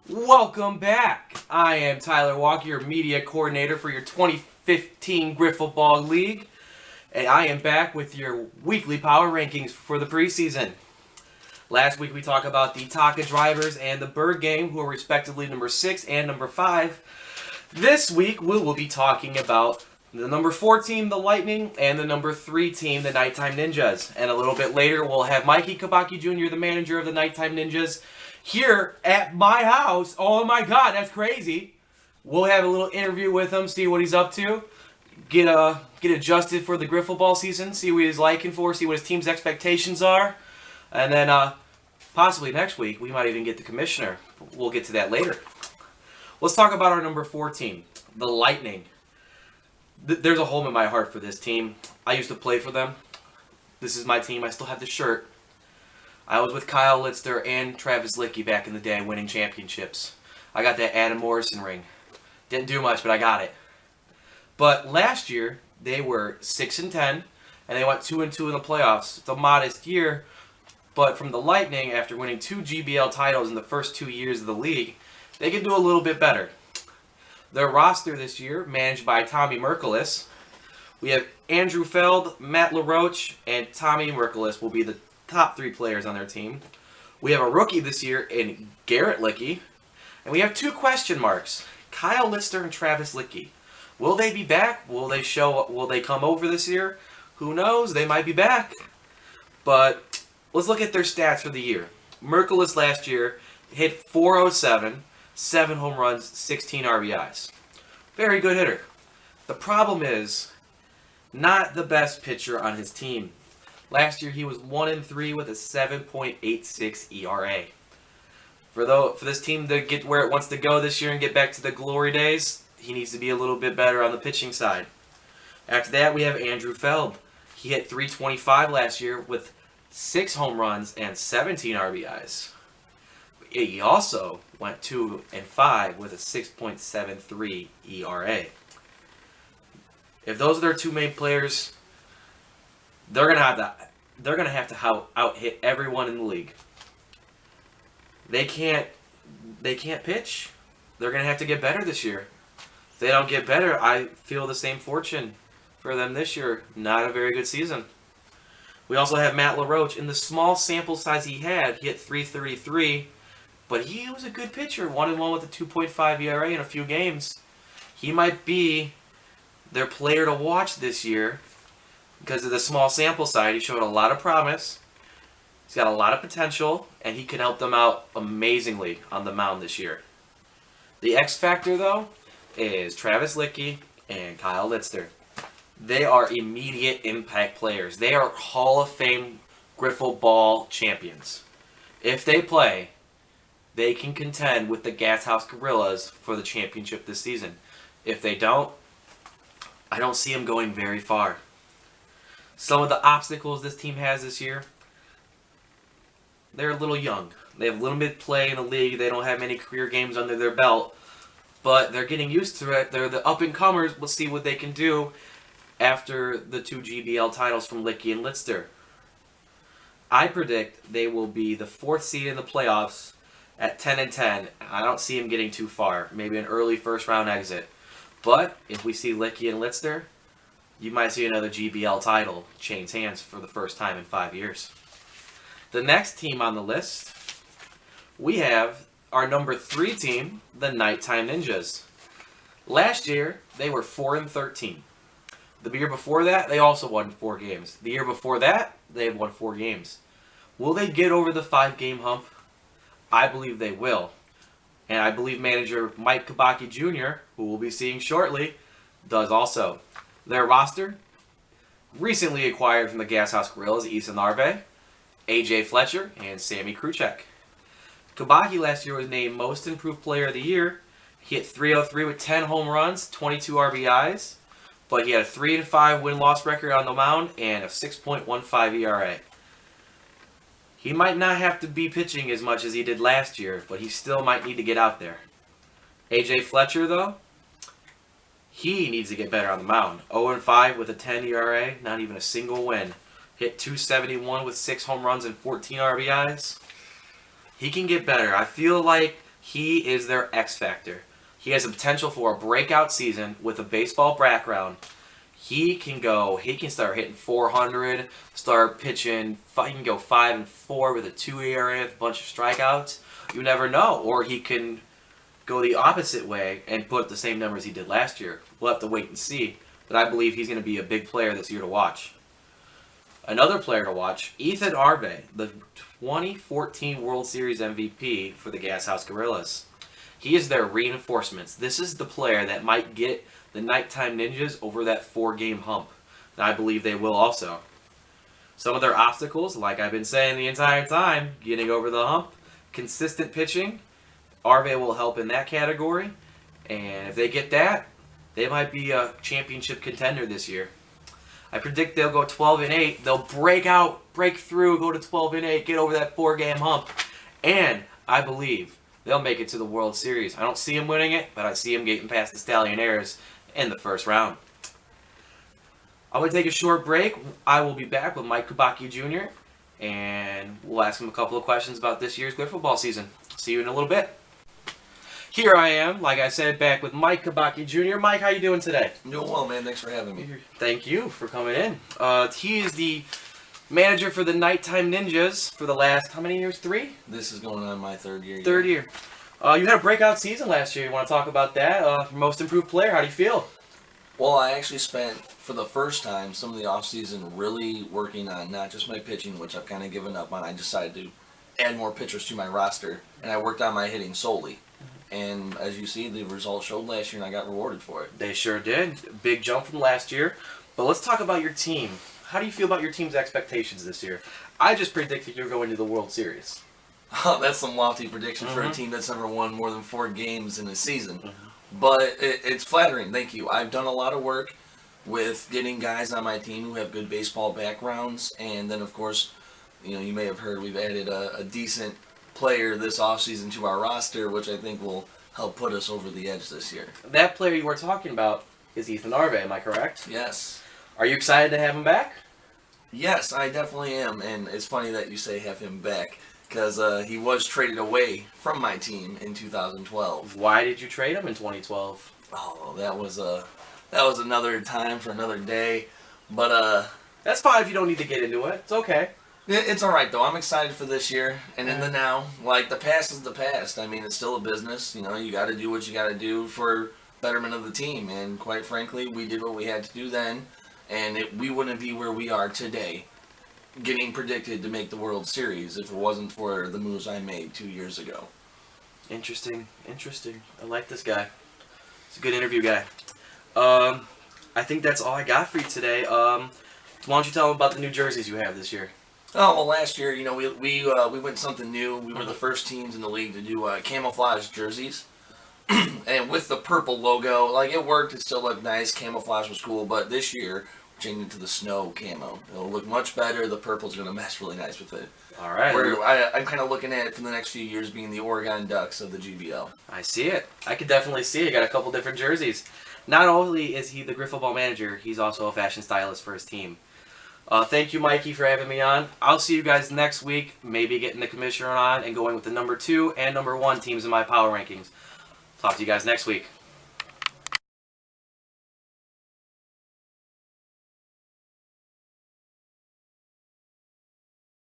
Welcome back. I am Tyler Walker, your media coordinator for your 2015 Griffle Ball League, and I am back with your weekly power rankings for the preseason. Last week we talked about the Taka Drivers and the Bird Game, who are respectively number 6 and number 5. This week we will be talking about the number 4 team, the Lightning, and the number 3 team, the Nighttime Ninjas. And a little bit later we'll have Mike Kubacki Jr., the manager of the Nighttime Ninjas, here at my house. Oh my god, that's crazy. We'll have a little interview with him, see what he's up to, get adjusted for the Griffle Ball season, see what he's liking for, see what his team's expectations are. And then possibly next week we might even get the commissioner. We'll get to that later. Let's talk about our number 4 team, the Lightning. There's a home in my heart for this team. I used to play for them. This is my team. I still have the shirt. I was with Kyle Litzter and Travis Licky back in the day winning championships. I got that Adam Morrison ring. Didn't do much, but I got it. But last year, they were 6-10, and they went 2-2 in the playoffs. It's a modest year, but from the Lightning, after winning 2 GBL titles in the first 2 years of the league, they can do a little bit better. Their roster this year, managed by Tommy Merkelis. We have Andrew Feld, Matt LaRoche, and Tommy Merkelis will be the top 3 players on their team. We have a rookie this year in Garrett Licky. And we have 2 question marks, Kyle Litzter and Travis Licky. Will they be back? Will they come over this year? Who knows? They might be back. But let's look at their stats for the year. Merkelis last year hit .407, 7 home runs, 16 RBIs. Very good hitter. The problem is, not the best pitcher on his team. Last year he was 1-3 with a 7.86 ERA. For this team to get where it wants to go this year and get back to the glory days, he needs to be a little bit better on the pitching side. After that, we have Andrew Feld. He hit .325 last year with 6 home runs and 17 RBIs. He also went 2-5 with a 6.73 ERA. If those are their 2 main players, they're gonna have to out hit everyone in the league. They can't pitch. They're gonna have to get better this year. If they don't get better, I feel the same fortune for them this year. Not a very good season. We also have Matt LaRoche. In the small sample size he hit .333, but he was a good pitcher. 1-1 with a 2.5 ERA in a few games. He might be their player to watch this year. Because of the small sample size, he showed a lot of promise. He's got a lot of potential, and he can help them out amazingly on the mound this year. The X factor, though, is Travis Licky and Kyle Litzter. They are immediate impact players. They are Hall of Fame Griffle Ball champions. If they play, they can contend with the Gas House Gorillas for the championship this season. If they don't, I don't see them going very far. Some of the obstacles this team has this year, they're a little young. They have limited play in the league. They don't have many career games under their belt, but they're getting used to it. They're the up-and-comers. We'll see what they can do after the 2 GBL titles from Licky and Litzter. I predict they will be the 4th seed in the playoffs at 10-10. I don't see them getting too far. Maybe an early first-round exit. But if we see Licky and Litzter, you might see another GBL title change hands for the first time in 5 years. The next team on the list, we have our number 3 team, the Nighttime Ninjas. Last year, they were 4-13. The year before that, they also won 4 games. The year before that, they have won 4 games. Will they get over the 5-game hump? I believe they will. And I believe manager Mike Kubacki Jr., who we'll be seeing shortly, does also. Their roster, recently acquired from the Gas House Gorillas, Ethan Narve, AJ Fletcher, and Sammy Kruchek. Kubacki last year was named Most Improved Player of the Year. He hit .303 with 10 home runs, 22 RBIs, but he had a 3-5 win-loss record on the mound and a 6.15 ERA. He might not have to be pitching as much as he did last year, but he still might need to get out there. AJ Fletcher, though, he needs to get better on the mound. 0-5 with a 10 ERA, not even a single win. Hit .271 with 6 home runs and 14 RBIs. He can get better. I feel like He is their X factor. He has the potential for a breakout season with a baseball background. He can start hitting 400, start pitching, he can go 5-4 with a 2 ERA, with a bunch of strikeouts. You never know. Or he can go the opposite way and put the same numbers he did last year. We'll have to wait and see. But I believe he's going to be a big player this year to watch. Another player to watch, Ethan Arve, the 2014 World Series MVP for the Gas House Gorillas. He is their reinforcements. This is the player that might get the Nighttime Ninjas over that 4-game hump. And I believe they will also. Some of their obstacles, like I've been saying the entire time, getting over the hump, consistent pitching, Arve will help in that category. And if they get that, they might be a championship contender this year. I predict they'll go 12-8. They'll break through, go to 12-8, get over that 4-game hump. And I believe they'll make it to the World Series. I don't see them winning it, but I see them getting past the Stallionaires in the first round. I'm going to take a short break. I will be back with Mike Kubacki Jr. and we'll ask him a couple of questions about this year's good football season. See you in a little bit. Here I am, like I said, back with Mike Kubacki Jr. Mike, how you doing today? I'm doing well, man. Thanks for having me. Thank you for coming in. He is the manager for the Nighttime Ninjas for the last, how many years? 3? This is going on my 3rd year. Third year. You had a breakout season last year. You want to talk about that? Most improved player, how do you feel? Well, I actually spent, for the first time, some of the offseason really working on not just my pitching, which I've kind of given up on. I decided to add more pitchers to my roster, and I worked on my hitting solely. And as you see, the results showed last year, and I got rewarded for it. They sure did. Big jump from last year. But let's talk about your team. How do you feel about your team's expectations this year? I just predicted you're going to the World Series. Oh, that's some lofty prediction for a team that's never won more than 4 games in a season. But it's flattering. Thank you. I've done a lot of work with getting guys on my team who have good baseball backgrounds. And then, of course, you may have heard we've added a decent player this offseason to our roster, which I think will help put us over the edge this year. That player you were talking about is Ethan Arve, am I correct? Yes. Are you excited to have him back? Yes, I definitely am, and it's funny that you say have him back, because he was traded away from my team in 2012. Why did you trade him in 2012? Oh, that was another time for another day, but that's fine if you don't need to get into it. It's okay. It's all right, though. I'm excited for this year and in the now. Like, the past is the past. I mean, it's still a business. You got to do what you got to do for betterment of the team. And quite frankly, we did what we had to do then, and we wouldn't be where we are today getting predicted to make the World Series if it wasn't for the moves I made 2 years ago. Interesting. I like this guy. He's a good interview guy. I think that's all I got for you today. Why don't you tell them about the new jerseys you have this year? Oh, well, last year, we went something new. We were the first teams in the league to do camouflage jerseys. And with the purple logo, like, it worked. It still looked nice. Camouflage was cool. But this year, we're changing it to the snow camo. It'll look much better. The purple's going to mesh really nice with it. All right. I'm kind of looking at it for the next few years being the Oregon Ducks of the GBL. I see it. I can definitely see it. Got a couple different jerseys. Not only is he the Griffle ball manager, he's also a fashion stylist for his team. Thank you, Mikey, for having me on. I'll see you guys next week, maybe getting the commissioner on and going with the number 2 and number 1 teams in my power rankings. Talk to you guys next week.